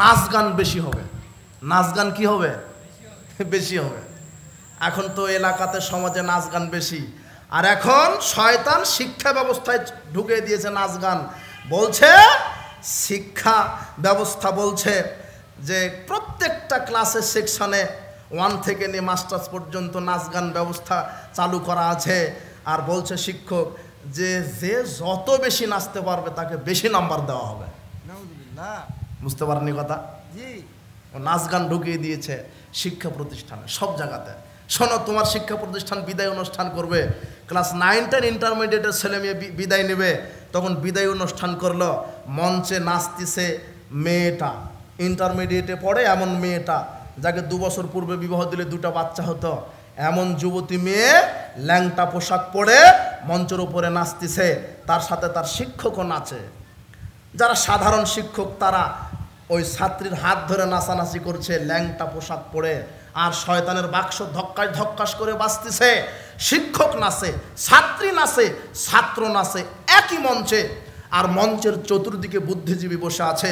নাচ গান বেশি হবে। নাচ গান কি হবে? বেশি হবে। এখন তো এলাকাতে সমাজে নাচ গান বেশি, আর এখন শয়তান শিক্ষা ব্যবস্থায় ঢুকে দিয়েছে নাচ গান। বলছে শিক্ষা ব্যবস্থা বলছে যে প্রত্যেকটা ক্লাসের সেকশনে 1 থেকে নিয়ে মাস্টার্স পর্যন্ত নাচ গান ব্যবস্থা চালু করা আছে। আর বলছে শিক্ষক যে যে যত বেশি নাচতে পারবে তাকে বেশি নাম্বার দেওয়া হবে। বুঝতে পারেননি কথা? নাচ গান ঢুকিয়ে দিয়েছে শিক্ষা প্রতিষ্ঠানে সব জায়গাতে। শোনো, তোমার শিক্ষা প্রতিষ্ঠান বিদায় অনুষ্ঠান করবে, ক্লাস 9, 10 ইন্টারমিডিয়েটের ছেলে মেয়ে বিদায় নেবে, তখন বিদায় অনুষ্ঠান করলো, মঞ্চে নাচতেছে মেয়েটা, ইন্টারমিডিয়েটে পড়ে এমন মেয়েটা যাকে 2 বছর পূর্বে বিবাহ দিলে 2টা বাচ্চা হতো, এমন যুবতী মেয়ে ল্যাংটা পোশাক পরে মঞ্চের উপরে নাচতেছে, তার সাথে তার শিক্ষকও নাচে। যারা সাধারণ শিক্ষক তারা ওই ছাত্রীর হাত ধরে নাচানাচি করছে ল্যাংটা পোশাক পরে, আর শয়তানের বাক্স ধক্কাস ধক্কাস করে বাজতেছে। শিক্ষক নাচে, ছাত্রী নাচে, ছাত্র নাচে একই মঞ্চে, আর মঞ্চের চতুর্দিকে বুদ্ধিজীবী বসে আছে।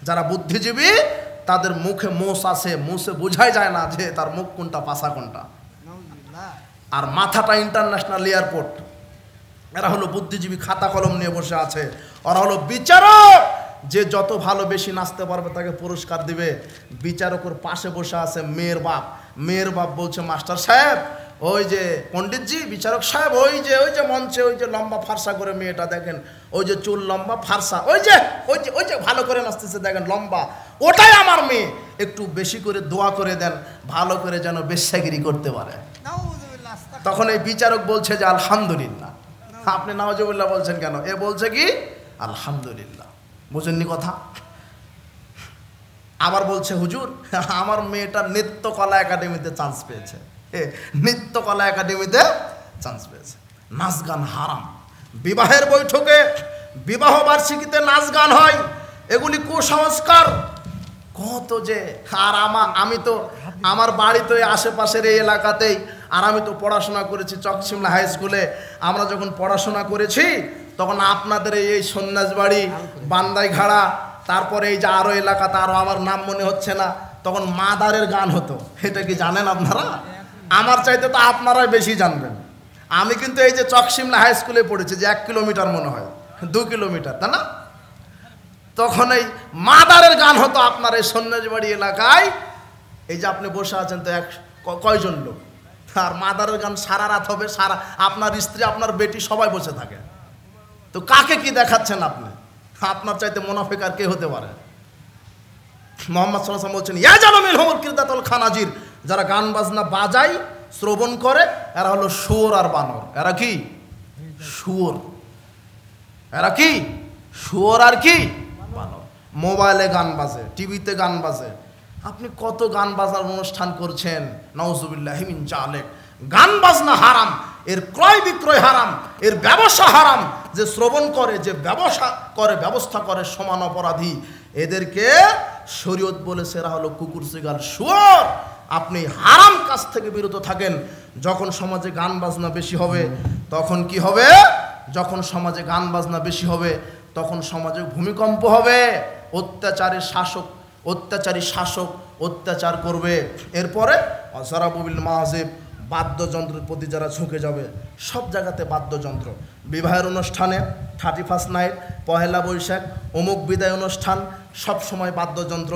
যারা বুদ্ধিজীবী তাদের মুখে মোষ আছে, মোষে বোঝাই যায় না যে তার মুখ কোনটা পাছা কোনটা, আর মাথাটা ইন্টারন্যাশনাল এয়ারপোর্ট। এরা হলো বুদ্ধিজীবী, খাতা কলম নিয়ে বসে আছে। ওরা হলো বিচারক, যে যত ভালো বেশি নাচতে পারবে তাকে পুরস্কার দিবে। বিচারকের পাশে বসে আছে মেয়ের বাপ। মেয়ের বাপ বলছে মাস্টার সাহেব, ওই যে পণ্ডিতজি, বিচারক সাহেব, ওই যে মঞ্চে ওই যে লম্বা ফারসা করে মেয়েটা দেখেন, ওই যে চুল লম্বা ফারসা, ওই যে ভালো করে নাচতেছে দেখেন লম্বা, ওটাই আমার মেয়ে, একটু বেশি করে দোয়া করে দেন ভালো করে যেন বেশ্যাগিরি করতে পারে। তখন এই বিচারক বলছে যে আলহামদুলিল্লাহ। আপনি নাউজুবিল্লাহ বলছেন কেন? এ বলছে কি আলহামদুলিল্লাহ। বুঝেননি কথা? আবার বলছে হুজুর আমার মেয়েটা নৃত্যকলা একাডেমিতে চান্স পেয়েছে, নৃত্যকলা একাডেমিতে চান্স পেয়েছে। নাচ গান হারাম। বিবাহের বৈঠকে, বিবাহ বার্ষিকীতে নাচ গান হয়, এগুলি কুসংস্কার কত যে। আর আমি তো আমার বাড়ি তো আশেপাশের এই এলাকাতেই, আর আমি তো পড়াশোনা করেছি চকশিমলা হাই স্কুলে। আমরা যখন পড়াশোনা করেছি তখন আপনাদের এই সন্ন্যাসবাড়ি, বান্দাইঘাড়া, তারপরে এই যে আরও এলাকাতে, আরও আমার নাম মনে হচ্ছে না, তখন মাদারের গান হতো। এটা কি জানেন আপনারা? আমার চাইতে তো আপনারাই বেশি জানবেন। আমি কিন্তু এই যে চকশিমলা হাই স্কুলে পড়েছি, যে 1 কিলোমিটার মনে হয়, 2 কিলোমিটার, তাই না? তখন এই মাদারের গান হতো আপনার এই সন্ন্যাসবাড়ি এলাকায়। এই যে আপনি বসে আছেন তো কয়জন লোক, আর মাদারের গান সারা রাত হবে, সারা আপনার স্ত্রী আপনার বেটি সবাই বসে থাকে। তো কাকে কি দেখাচ্ছেন আপনি? আপনার চাইতে মুনাফিক আর কে হতে পারে? মোহাম্মদ সাল্লাল্লাহু আলাইহি ওয়াসাল্লাম বলছেন ইয়াজালুমিল হুমুল কিরদাতুল খানাজির, যারা গান বাজনা বাজায় শ্রবণ করে এরা হলো শুয়োর আর বানর। এরা কি শুয়োর, এরা কি শুয়োর আর কি বানর। মোবাইলে গান বাজে, টিভিতে গান বাজে, আপনি কত গান বাজনার অনুষ্ঠান করছেন, নাউজুবিল্লাহি মিন জালিক। গান বাজনা হারাম, এর ক্রয় বিক্রয় হারাম, এর ব্যবসা হারাম। যে শ্রবণ করে, যে ব্যবসা করে, ব্যবস্থা করে, সমান অপরাধী। এদেরকে শরীয়ত বলেছে এরা হলো কুকুর, সিগাল, শুয়োর। আপনি হারাম কাজ থেকে বিরত থাকেন। যখন সমাজে গান বাজনা বেশি হবে তখন কি হবে? যখন সমাজে গান বাজনা বেশি হবে তখন সমাজে ভূমিকম্প হবে। অত্যাচারী শাসক অত্যাচার করবে। এরপরে অজরাবুবিল মাহাজিব, বাদ্যযন্ত্রের প্রতি যারা ঝুঁকে যাবে। সব জায়গাতে বাদ্যযন্ত্র, বিবাহের অনুষ্ঠানে, 31 নাইট, পহেলা বৈশাখ, অমুক বিদায় অনুষ্ঠান, সব সময় বাদ্যযন্ত্র।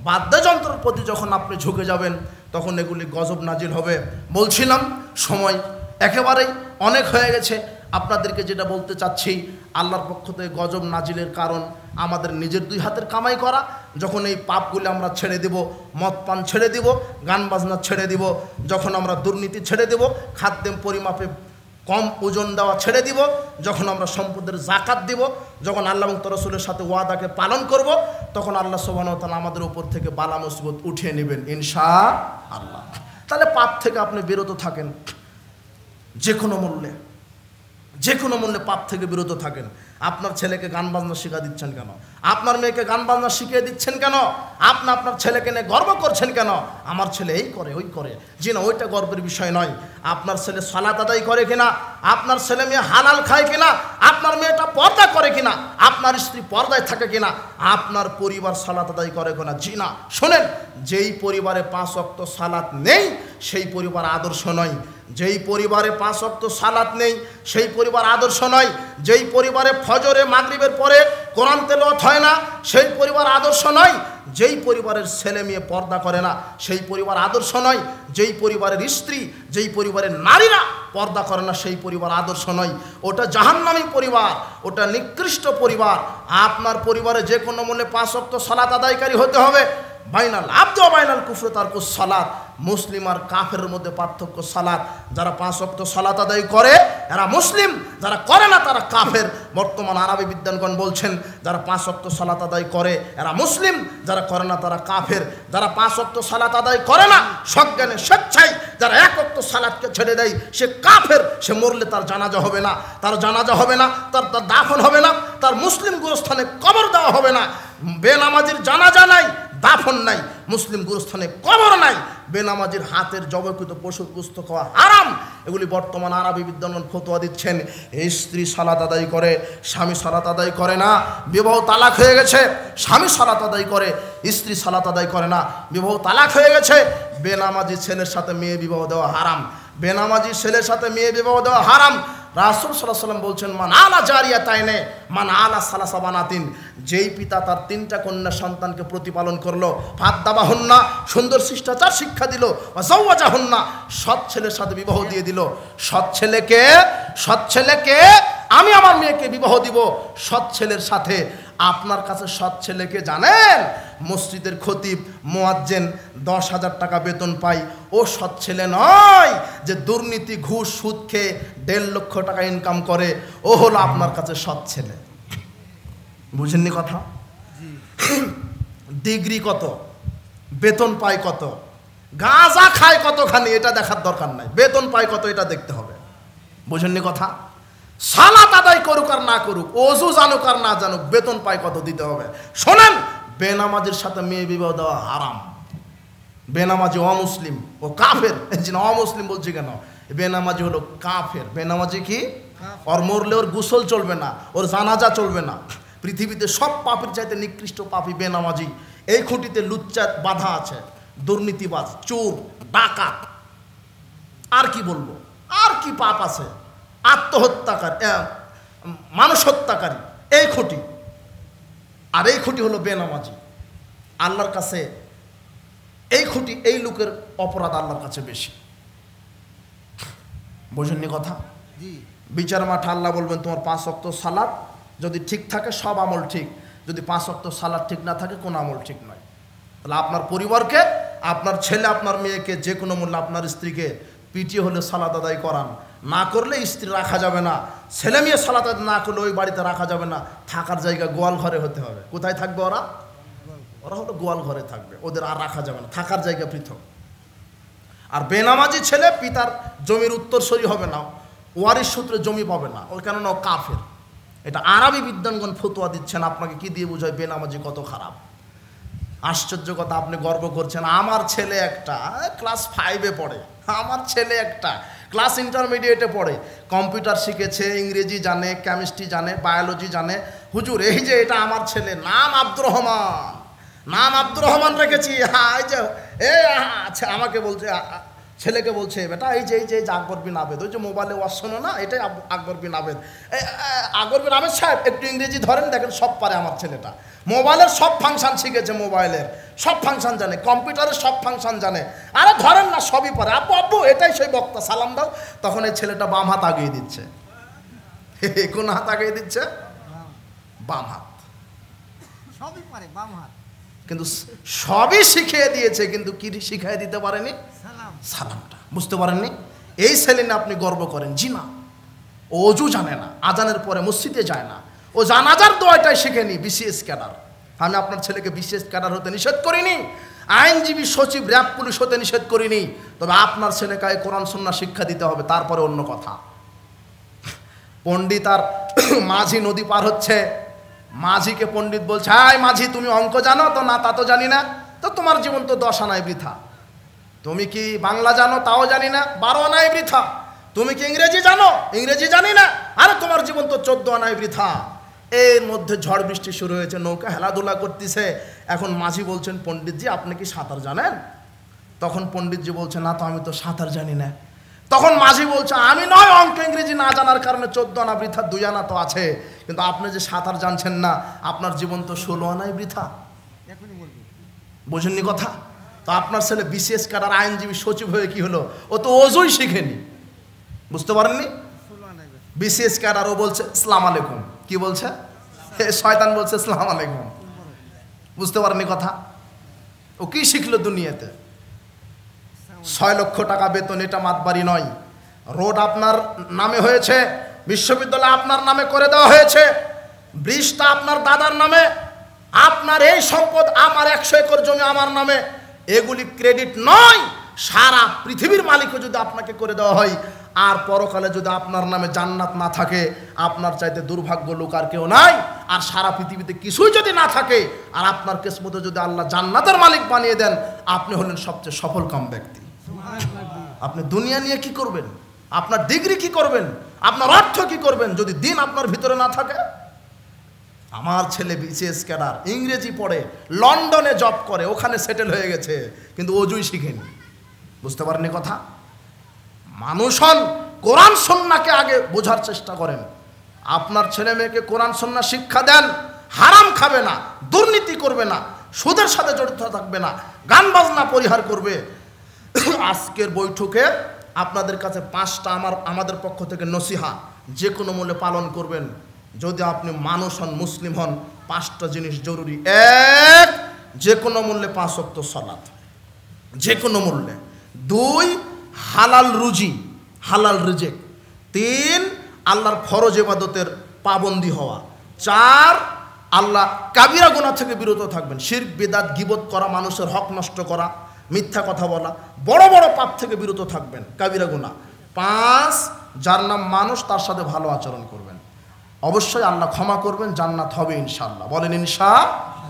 বাদ্যযন্ত্রের প্রতি যখন আপনি ঝুঁকে যাবেন তখন এগুলি গজব নাজিল হবে। বলছিলাম সময় একেবারেই অনেক হয়ে গেছে। আপনাদেরকে যেটা বলতে চাচ্ছি, আল্লাহর পক্ষ থেকে গজব নাজিলের কারণ আমাদের নিজের 2 হাতের কামাই করা। যখন এই পাপগুলি আমরা ছেড়ে দেব, মদ পান ছেড়ে দেব, গান বাজনা ছেড়ে দেব, যখন আমরা দুর্নীতি ছেড়ে দেব, খাদ্যের পরিমাপে কম ওজন দেওয়া ছেড়ে দিব, যখন আমরা সম্পদের জাকাত দিব, যখন আল্লাহ এবং তার রাসূলের সাথে ওয়াদাকে পালন করব, তখন আল্লাহ সুবহানাহু ওয়া তাআলা আমাদের উপর থেকে বালা মুসিবত উঠিয়ে নেবেন ইনশাআল্লাহ। তাহলে পাপ থেকে আপনি বিরত থাকেন যে কোনো মূল্যে, যে কোনো মূল্যে পাপ থেকে বিরত থাকেন। আপনার ছেলেকে গান বাজনা শিখা দিচ্ছেন কেন? আপনার মেয়েকে গান বাজনা শিখিয়ে দিচ্ছেন কেন? আপনি আপনার ছেলেকে নিয়ে গর্ব করছেন কেন? আমার ছেলে এই করে ওই করে। জি না, ওইটা গর্বের বিষয় নয়। আপনার ছেলে সালাত আদায় করে কিনা, আপনার ছেলে মেয়ে হালাল খায় কিনা, আপনার মেয়েটা পর্দা করে কিনা, আপনার স্ত্রী পর্দায় থাকে কিনা, আপনার পরিবার সালাত আদায় করে কিনা। জি না, শোনেন, যেই পরিবারে 5 ওয়াক্ত সালাত নেই সেই পরিবার আদর্শ নয়। যেই পরিবারে 5 ওয়াক্ত সালাত নেই সেই পরিবার আদর্শ নয়। যেই পরিবারে ফজরে মাগরিবের পরে কোরআন তেলাওয়াত হয় না সেই পরিবার আদর্শ নয়। যেই পরিবারের ছেলে মেয়ে পর্দা করে না সেই পরিবার আদর্শ নয়। যেই পরিবারের স্ত্রী, যেই পরিবারের নারীরা পর্দা করে না সেই পরিবার আদর্শ নয়। ওটা জাহান্নামী পরিবার, ওটা নিকৃষ্ট পরিবার। আপনার পরিবারে যে কোনো মূল্যে 5 ওয়াক্ত সালাত আদায়কারী হতে হবে। বাইনাল আব্দ বাইনাল কুফর তারকুস সালাত। মুসলিম আর কাফেরের মধ্যে পার্থক্য সালাত। যারা 5 ওয়াক্ত সালাত আদায় করে এরা মুসলিম, যারা করে না তারা কাফের। বর্তমান আরবি বিদ্বানগণ বলছেন যারা 5 ওয়াক্ত সালাত আদায় করে এরা মুসলিম, যারা করে না তারা কাফের। যারা 5 ওয়াক্ত সালাত আদায় করে না সজ্ঞানে স্বেচ্ছায় যারা 1 ওয়াক্ত সালাতকে ছেড়ে দেয় সে কাফের। সে মরলে তার জানাজা হবে না, তার জানাজা হবে না, তার দাফন হবে না, তার মুসলিম গোরস্থানে কবর দেওয়া হবে না। বেনামাজির জানাজা নাই, দাফন নাই, মুসলিম গুরুস্থানে কবর নাই। বেনামাজির হাতের জবকৃত পশুর গোশত খাওয়া হারাম। এগুলি বর্তমান আরবি বিদ্বানগণ ফতোয়া দিচ্ছেন। এই স্ত্রী সালাত আদায় করে, স্বামী সালাত আদায় করে না, বিবাহ তালাক হয়ে গেছে। স্বামী সালাত আদায় করে, স্ত্রী সালাত আদায় করে না, বিবাহ তালাক হয়ে গেছে। বেনামাজি ছেলের সাথে মেয়ে বিবাহ দেওয়া হারাম। বেনামাজি ছেলের সাথে মেয়ে বিবাহ দেওয়া হারাম। রাসূল সাল্লাল্লাহু আলাইহি ওয়াসাল্লাম বলছেন মান আলা জারিয়াতাইনে মান আলা সালাসা বানাতিন। যেই পিতা তার 3টা কন্যা সন্তানকে প্রতিপালন করলো, ফাদ্দাবাহুন্না সুন্দর শিষ্টাচার শিক্ষা দিল, ওয়া যাওয়াজাহুন্না সৎ ছেলের সাথে বিবাহ দিয়ে দিল। সৎ ছেলেকে আমি আমার মেয়েকে বিবাহ দিব সৎ ছেলের সাথে। আপনার কাছে সৎ ছেলেকে জানেন? মসজিদের খতিব মুয়াজ্জিন 10,000 টাকা বেতন পায়। ও সৎ ছেলে নয় যে দুর্নীতি ঘুষ সুদ খেয়ে 1.5 লক্ষ টাকা ইনকাম করে। ও হলো আপনার কাছে সৎ ছেলে। বুঝেননি কথা? ডিগ্রি কত, বেতন পায় কত, গাঁজা খায় কতখানি এটা দেখার দরকার নাই, বেতন পায় কত এটা দেখতে হবে। বুঝেননি কথা? সালাত আদায় করুক আর না করুক, ওযু জানুক আর না জানুক, বেতন পায় কত দিতে হবে। শোনেন, বেনামাজির সাথে মেয়ে বিবাহ দেওয়া হারাম। বেনামাজি অমুসলিম, ও কাফের। এই যে অমুসলিম বলছি কেন? বেনামাজি হলো কাফের। বেনামাজি কি? ওর মরলে ওর গোসল চলবে না, ওর জানাজা চলবে না। পৃথিবীতে সব পাপের চাইতে নিকৃষ্ট পাপী বেনামাজি। এই খুঁটিতে লুচ্চা বাধা আছে, দুর্নীতিবাজ, চোর, ডাকাত, আর কি বলবো, আর কি পাপ আছে, আত্মহত্যাকারী, মানুষ হত্যাকারী, এই খুঁটি। আর এই খুঁটি হলো বেনামাজি। আল্লাহর কাছে এই খুঁটি, এই লোকের অপরাধ আল্লাহর কাছে বেশি। বোঝেননি কথা? বিচার মাঠে আল্লাহ বলবেন তোমার 5 ওয়াক্ত সালাত যদি ঠিক থাকে সব আমল ঠিক, যদি 5 ওয়াক্ত সালাত ঠিক না থাকে কোনো আমল ঠিক নয়। তাহলে আপনার পরিবারকে, আপনার ছেলে আপনার মেয়েকে যে কোনো মূল্যে, আপনার স্ত্রীকে পিটিয়ে হলে সালাত আদায় করান। না করলে স্ত্রী রাখা যাবে না, ছেলে মেয়ে সালাত আদায় না করলে ওই বাড়িতে রাখা যাবে না। থাকার জায়গা গোয়াল ঘরে হতে হবে। কোথায় থাকবে ওরা? ওরা হলো গোয়াল ঘরে থাকবে, ওদের আর রাখা যাবে না, থাকার জায়গা পৃথক। আর বেনামাজি ছেলে পিতার জমির উত্তরসূরি হবে না, ওয়ারিশ সূত্রে জমি পাবে না, ওই কেননা ও কাফের। এটা আরবি বিদ্বানগণ ফতোয়া দিচ্ছেন। আপনাকে কি দিয়ে বোঝায় বেনামাজি কত খারাপ? আশ্চর্য কথা, আপনি গর্ব করছেন আমার ছেলে একটা ক্লাস 5-এ পড়ে, আমার ছেলে একটা ক্লাস ইন্টারমিডিয়েটে পড়ে, কম্পিউটার শিখেছে, ইংরেজি জানে, কেমিস্ট্রি জানে, বায়োলজি জানে। হুজুর এই যে এটা আমার ছেলে, নাম আব্দুর রহমান, নাম আব্দুর রহমান রেখেছি। হ্যাঁ এই যে আচ্ছা, আমাকে বলছে, ছেলেকে বলছে বেটা এই যে আকবর বিন আবেদ, ওই যে মোবাইলে ওয়াজ শোনো না, এটাই আকবর বিন আবেদ। আকবর বিন আবেদ সাহেব একটু ইংরেজি ধরেন, দেখেন সব পারে আমার ছেলেটা। মোবাইলের সব ফাংশন শিখেছে, মোবাইলের সব ফাংশন জানে, কম্পিউটারের সব ফাংশন জানে। আরে ধরেন না, সবই পারে। আব্বু আব্বু এটাই সেই বক্তা, সালাম দাও। তখন এই ছেলেটা বাম হাত আগিয়ে দিচ্ছে। কোন হাত আগিয়ে দিচ্ছে? বাম হাত। সবই পারে বাম হাত, কিন্তু সবই শিখিয়ে দিয়েছে, কিন্তু কি শিখিয়ে দিতে পারেনি? সালামটা। বুঝতে পারেননি? এই ছেলে না আপনি গর্ব করেন? জি না, ও অজু জানে না, আজানের পরে মসজিদে যায় না, ও জানাজার দোয়াটাই শিখেনি। BCS cadre. আমি আপনার ছেলেকে বিসিএস ক্যাডার হতে নিষেধ করিনি, আইনজীবী, সচিব, র্যাব, পুলিশ হতে নিষেধ করিনি। তবে আপনার ছেলেকে কোরআন সুন্নাহ শিক্ষা দিতে হবে, তারপরে অন্য কথা। পণ্ডিত আর মাঝি নদী পার হচ্ছে। মাঝিকে পণ্ডিত বলছে, হাই মাঝি, তুমি অঙ্ক জানো? তো না, তা তো জানি না। তো তোমার জীবন তো 10 আনায় বৃথা। তুমি কি বাংলা জানো? তাও জানি না, 12 আনায় বৃথা। তুমি কি ইংরেজি জানো? ইংরেজি জানি না, আরে তোমার জীবন তো 14 আনায় বৃথা। এর মধ্যে ঝড় বৃষ্টি শুরু হয়েছে, নৌকা হেলাধুলা করতেছে। এখন মাঝি বলছেন, পণ্ডিতজি আপনি কি সাঁতার জানেন? তখন পণ্ডিতজি বলছে, না তো, আমি তো সাঁতার জানি না। তখন মাঝি বলছে, আমি নয় অঙ্ক ইংরেজি না জানার কারণে 14 আনা বৃথা, 2 আনা তো আছে, কিন্তু আপনি যে সাঁতার জানছেন না, আপনার জীবন তো 16 আনায় বৃথা। এখনই বলবি। বোঝেননি কথা? তো আপনার ছেলে বিশেষ কারার আইনজীবী সচিব হয়ে কি হলো? ও তো ওজুই শিখেনি, বুঝতে পারেননি? 16 আনায় বেশি। বিশেষ কারার ও বলছে আসসালামু আলাইকুম। কি বলছে? শয়তান বলছে আসসালামু আলাইকুম। বুঝতে পারেননি কথা? ও কি শিখলো দুনিয়াতে? 6 লক্ষ টাকা বেতন, এটা মাতবাড়ি নয়। রোড আপনার নামে হয়েছে, বিশ্ববিদ্যালয় আপনার নামে করে দেওয়া হয়েছে, ব্রিজটা আপনার দাদার নামে, আপনার এই সম্পদ, আমার 100 একর জমি আমার নামে, এগুলি ক্রেডিট নয়। সারা পৃথিবীর মালিকও যদি আপনাকে করে দেওয়া হয়, আর পরকালে যদি আপনার নামে জান্নাত না থাকে, আপনার চাইতে দুর্ভাগ্য লোক আর কেউ নাই। আর সারা পৃথিবীতে কিছুই যদি না থাকে, আর আপনার কিসমতে যদি আল্লাহ জান্নাতের মালিক বানিয়ে দেন, আপনি হলেন সবচেয়ে সফলকাম ব্যক্তি। আপনি দুনিয়া নিয়ে কি করবেন? আপনার ডিগ্রি কি করবেন? আপনার অর্থ কি করবেন যদি দিন আপনার ভিতরে না থাকে? আমার ছেলে বিসিএস ক্যাডার, ইংরেজি পড়ে, লন্ডনে জব করে, ওখানে সেটেল হয়ে গেছে, কিন্তু অজুই শিখেনি। বুঝতে পারেননি কথা? মানুষ হন, কোরআন সুন্নাহকে আগে বোঝার চেষ্টা করেন। আপনার ছেলে মেয়েকে কোরআন সুন্নাহ শিক্ষা দেন। হারাম খাবে না, দুর্নীতি করবে না, সুদের সাথে জড়িত থাকবে না, গান বাজনা পরিহার করবে। আজকের বৈঠকে আপনাদের কাছে 5টা আমাদের পক্ষ থেকে নসিহা, যে কোনো মূল্যে পালন করবেন। যদি আপনি মানুষ হন, মুসলিম হন, 5টা জিনিস জরুরি। 1, যে কোনো মূল্যে 5 ওয়াক্ত সালাত, যে কোনো মূল্যে। 2, হালাল রুজি, হালাল রিজেক। 3, আল্লাহর ফরজ ইবাদতের পাবন্দি হওয়া। 4, আল্লাহ কাবিরা গুনাহ থেকে বিরত থাকবেন। শিরক, বিদআত, গীবত করা, মানুষের হক নষ্ট করা, মিথ্যা কথা বলা, বড় বড় পাপ থেকে বিরত থাকবেন, কাবিরা গুনাহ। 5, যার নাম মানুষ, তার সাথে ভালো আচরণ করবেন। অবশ্যই আল্লাহ ক্ষমা করবেন, জান্নাত হবে ইনশাআল্লাহ। বলেন ইনশাআল্লাহ।